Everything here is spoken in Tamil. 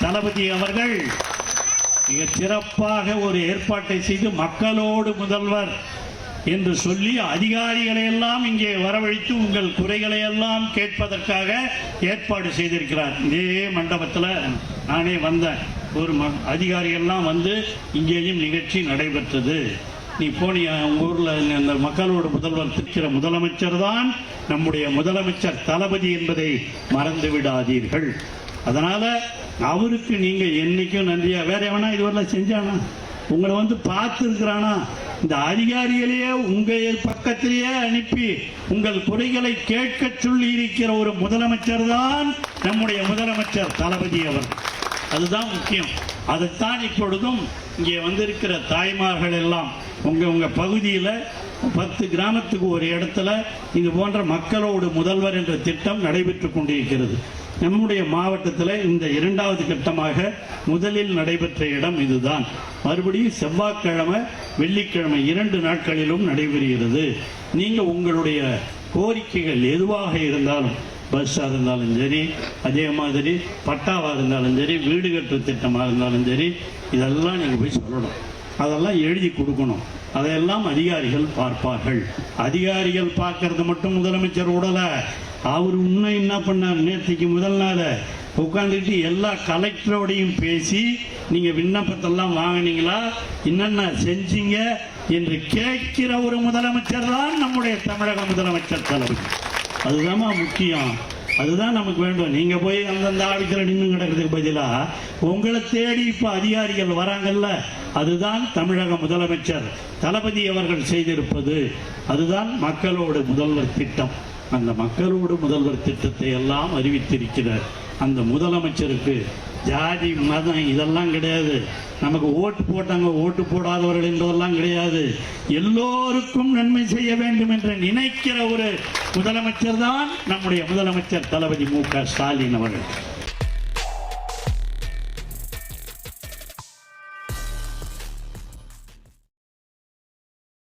தளபதி அவர்கள் மிக சிறப்பாக ஒரு ஏற்பாட்டை செய்து மக்களோடு முதல்வர் என்று சொல்லி அதிகாரிகளை எல்லாம் இங்கே வரவழைத்து உங்கள் குறைகளை எல்லாம் கேட்பதற்காக ஏற்பாடு செய்திருக்கிறார். இதே மண்டபத்தில் நானே வந்தேன். ஒரு அதிகாரிகள்லாம் வந்து இங்கேயும் நிகழ்ச்சி நடைபெற்றது. நீ போனி உங்க ஊர்ல அந்த மக்களோடு முதல்வர் இருக்கிற முதலமைச்சர் தான் நம்முடைய முதலமைச்சர் தளபதி என்பதை மறந்து விடாதீர்கள். அதனால அவருக்கு நீங்க என்னைக்கும் நன்றியா. வேற எவனா இதுவரை செஞ்சானா? உங்களை வந்து பார்த்து இருக்கிறானா? இந்த அதிகாரிகளையே உங்க பக்கத்திலேயே அனுப்பி உங்கள் குறைகளை கேட்க சொல்லி இருக்கிற ஒரு முதலமைச்சர் தான் நம்முடைய முதலமைச்சர் தளபதி அவர். அதுதான் முக்கியம். அதைத்தான் இப்பொழுதும் இங்கே வந்திருக்கிற தாய்மார்கள் எல்லாம் உங்க பகுதியில் 10 கிராமத்துக்கு ஒரு இடத்துல இது போன்ற மக்களோடு முதல்வர் என்ற திட்டம் நடைபெற்றுக் கொண்டிருக்கிறது. நம்முடைய மாவட்டத்தில் இந்த 2வது கட்டமாக முதலில் நடைபெற்ற இடம் இதுதான். மறுபடியும் செவ்வாய்க்கிழமை வெள்ளிக்கிழமை 2 நாட்களிலும் நடைபெறுகிறது. நீங்க உங்களுடைய கோரிக்கைகள் எதுவாக இருந்தாலும், பஸ்ஸாக இருந்தாலும் சரி, அதே மாதிரி பட்டாவாக இருந்தாலும் சரி, வீடு கட்டு திட்டமாக இருந்தாலும் சரி, இதெல்லாம் நீங்கள் போய் சொல்லணும். அதெல்லாம் எழுதி கொடுக்கணும். அதையெல்லாம் அதிகாரிகள் பார்ப்பார்கள். அதிகாரிகள் பார்க்கறது மட்டும் முதலமைச்சர் உடல. அவர் இன்னும் என்ன பண்ணார்? நேற்றுக்கு முதல் நாள் உட்காந்துட்டு எல்லா கலெக்டரோடையும் பேசி நீங்க விண்ணப்பத்தெல்லாம் வாங்கினீங்களா, என்னென்ன செஞ்சீங்க என்று கேட்கிற ஒரு முதலமைச்சர் தான் நம்முடைய தமிழக முதலமைச்சர் தளபதி. அதுதான் முக்கியம். அதுதான் நமக்கு வேண்டும். நீங்க போய் அந்தந்த ஆட்கள் நின்று கிடக்கிறதுக்கு பதிலா உங்களை தேடி இப்ப அதிகாரிகள் வராங்கல்ல, அதுதான் தமிழக முதலமைச்சர் தளபதி அவர்கள் செய்திருப்பது. அதுதான் மக்களோடு முதல்வர் திட்டம். அந்த மக்களோடு முதல்வர் திட்டத்தை எல்லாம் அறிவித்திருக்கிறார். அந்த முதலமைச்சருக்கு ஜாதி மதம் இதெல்லாம் கிடையாது. நமக்கு ஓட்டு போட்டாங்க ஓட்டு போடாதவர்கள் என்பதெல்லாம் கிடையாது. எல்லோருக்கும் நன்மை செய்ய வேண்டும் என்று நினைக்கிற ஒரு முதலமைச்சர் தான் நம்முடைய முதலமைச்சர் தளபதி மு க ஸ்டாலின் அவர்கள்.